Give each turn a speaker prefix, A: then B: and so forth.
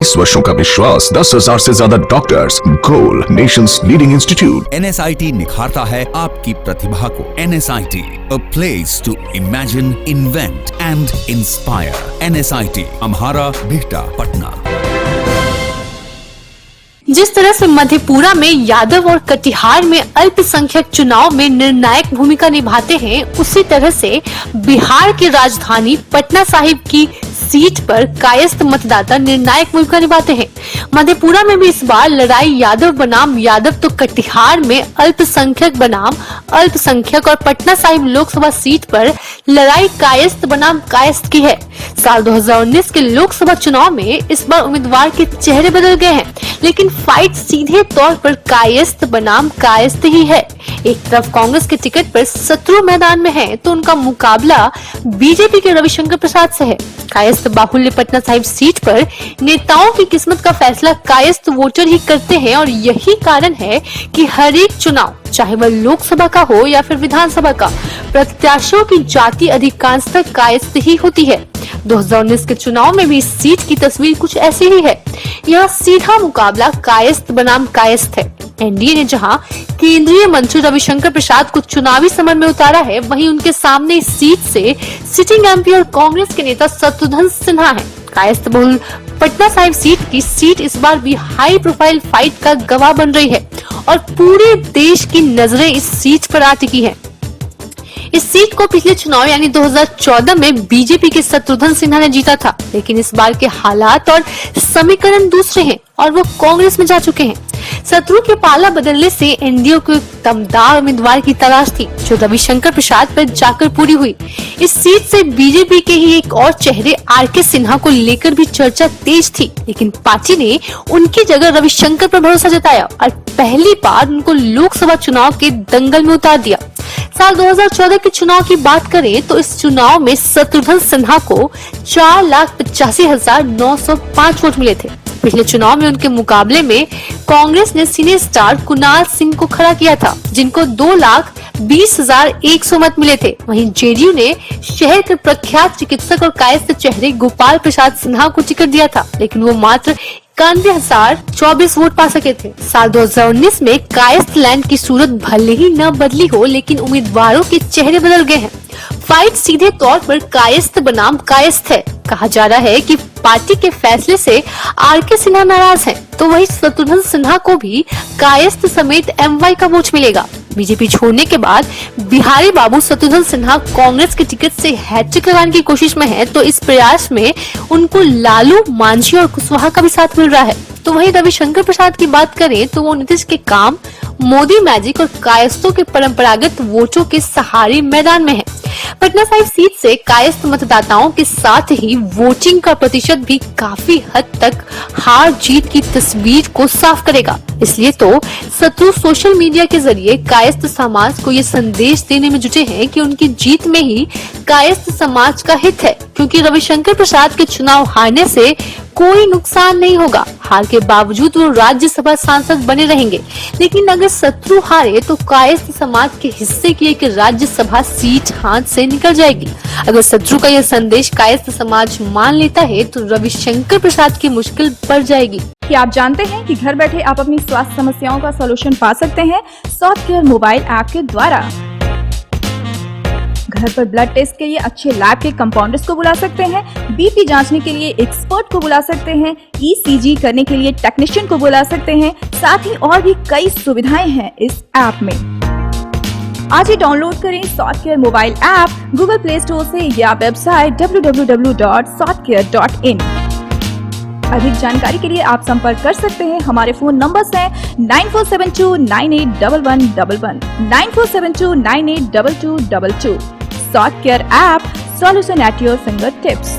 A: 20 वर्षों का विश्वास, 10,000 से ज्यादा डॉक्टर्स, गोल नेशंस लीडिंग इंस्टीट्यूट।
B: NSIT निखारता है आपकी प्रतिभा को। NSIT, a place to imagine, invent and inspire. NSIT, अम्हारा, Bihta, Patna.
C: जिस तरह से मधेपुरा में यादव और कटिहार में अल्पसंख्यक चुनाव में निर्णायक भूमिका निभाते हैं, उसी तरह से बिहार की राजधानी पटना साहिब की सीट पर कायस्थ मतदाता निर्णायक भूमिका निभाते हैं। मधेपुरा में भी इस बार लड़ाई यादव बनाम यादव तो कटिहार में अल्पसंख्यक बनाम अल्पसंख्यक और पटना साहिब लोकसभा सीट पर लड़ाई कायस्थ बनाम कायस्थ की है। साल 2019 के लोकसभा चुनाव में इस बार उम्मीदवार के चेहरे बदल गए हैं, लेकिन फाइट सीधे तौर पर कायस्थ बनाम कायस्थ ही है। एक तरफ कांग्रेस के टिकट पर शत्रु मैदान में है, तो उनका मुकाबला बीजेपी के रविशंकर प्रसाद से है। कायस्थ बाहुल्य पटना साहिब सीट पर नेताओं की किस्मत का फैसला कायस्थ वोटर ही करते हैं, और यही कारण है कि हर एक चुनाव, चाहे वह लोकसभा का हो या फिर विधानसभा का, प्रत्याशियों की जाति अधिकांशतः कायस्थ ही होती है। 2019 के चुनाव में भी इस सीट की तस्वीर कुछ ऐसी ही है। यहाँ सीधा मुकाबला कायस्थ बनाम कायस्थ है। एनडीए ने जहां केंद्रीय मंत्री रविशंकर प्रसाद को चुनावी समर में उतारा है, वहीं उनके सामने इस सीट से सिटिंग एमपी और कांग्रेस के नेता शत्रुघ्न सिन्हा हैं। कायस्थ बहुल पटना साहिब सीट इस बार भी हाई प्रोफाइल फाइट का गवाह बन रही है, और पूरे देश की नजरें इस सीट पर आ टिकी हैं। इस सीट को पिछले चुनाव यानी 2014 में बीजेपी के शत्रुघ्न सिन्हा ने जीता था, लेकिन इस बार के हालात और समीकरण दूसरे हैं और वो कांग्रेस में जा चुके हैं। शत्रु के पाला बदलने से एनडीए को एक दमदार उम्मीदवार की तलाश थी, जो रविशंकर प्रसाद पर जाकर पूरी हुई। इस सीट से बीजेपी के ही एक और चेहरे आरके सिन्हा को लेकर भी चर्चा तेज थी, लेकिन पार्टी ने उनकी जगह रविशंकर पर भरोसा जताया और पहली बार उनको लोकसभा चुनाव के दंगल में उतार दिया। साल 2014 के चुनाव की बात करें तो इस चुनाव में शत्रुघ्न सिन्हा को 4,85,905 वोट मिले थे। पिछले चुनाव में उनके मुकाबले में कांग्रेस ने सिने स्टार कुणाल सिंह को खड़ा किया था, जिनको 2,20,100 मत मिले थे। वहीं जेडीयू ने शहर के प्रख्यात चिकित्सक और कायस्थ चेहरे गोपाल प्रसाद सिन्हा को टिकट दिया था, लेकिन वो मात्र 91,024 वोट पा सके थे। साल 2019 में कायस्थ लैंड की सूरत भले ही न बदली हो, लेकिन उम्मीदवारों के चेहरे बदल गए हैं। फाइट सीधे तौर पर कायस्थ बनाम कायस्थ है। कहा जा रहा है कि पार्टी के फैसले से आरके सिन्हा नाराज हैं, तो वही शत्रुघ्न सिन्हा को भी कायस्थ समेत एमवाई का वोट मिलेगा। बीजेपी छोड़ने के बाद बिहारी बाबू शत्रुघ्न सिन्हा कांग्रेस के टिकट से हैट्रिक लगाने की कोशिश में है, तो इस प्रयास में उनको लालू, मांझी और कुशवाहा का भी साथ मिल रहा है। तो वहीं रविशंकर प्रसाद की बात करें तो वो नीतीश के काम, मोदी मैजिक और कायस्थों के परंपरागत वोटों के सहारे मैदान में है। पटना साहिब सीट से कायस्थ मतदाताओं के साथ ही वोटिंग का प्रतिशत भी काफी हद तक हार जीत की तस्वीर को साफ करेगा। इसलिए तो शत्रु सोशल मीडिया के जरिए कायस्थ समाज को ये संदेश देने में जुटे हैं कि उनकी जीत में ही कायस्थ समाज का हित है, क्योंकि रविशंकर प्रसाद के चुनाव हारने से कोई नुकसान नहीं होगा। हार के बावजूद वो राज्यसभा सांसद बने रहेंगे, लेकिन अगर शत्रु हारे तो कायस्थ समाज के हिस्से की एक राज्यसभा सीट हाथ से निकल जाएगी। अगर शत्रु का यह संदेश कायस्थ समाज मान लेता है तो रविशंकर प्रसाद की मुश्किल बढ़ जाएगी।
D: क्या आप जानते हैं कि घर बैठे आप अपनी स्वास्थ्य समस्याओं का सॉल्यूशन पा सकते हैं सॉफ्टकेयर मोबाइल ऐप के द्वारा। घर पर ब्लड टेस्ट के लिए अच्छे लैब के कंपाउंडर्स को बुला सकते हैं, बीपी जांचने के लिए एक्सपर्ट को बुला सकते हैं, ईसीजी करने के लिए टेक्नीशियन को बुला सकते हैं। साथ ही और भी कई सुविधाएं हैं इस ऐप में। आज ही डाउनलोड करें Softcare mobile app Google Play Store से या वेबसाइट www.softcare.in। अधिक जानकारी के लिए आप संपर्क कर सकते हैं। हमारे फोन नंबर्स हैं 9472981111, 9472982222। Softcare app, solution at your finger tips.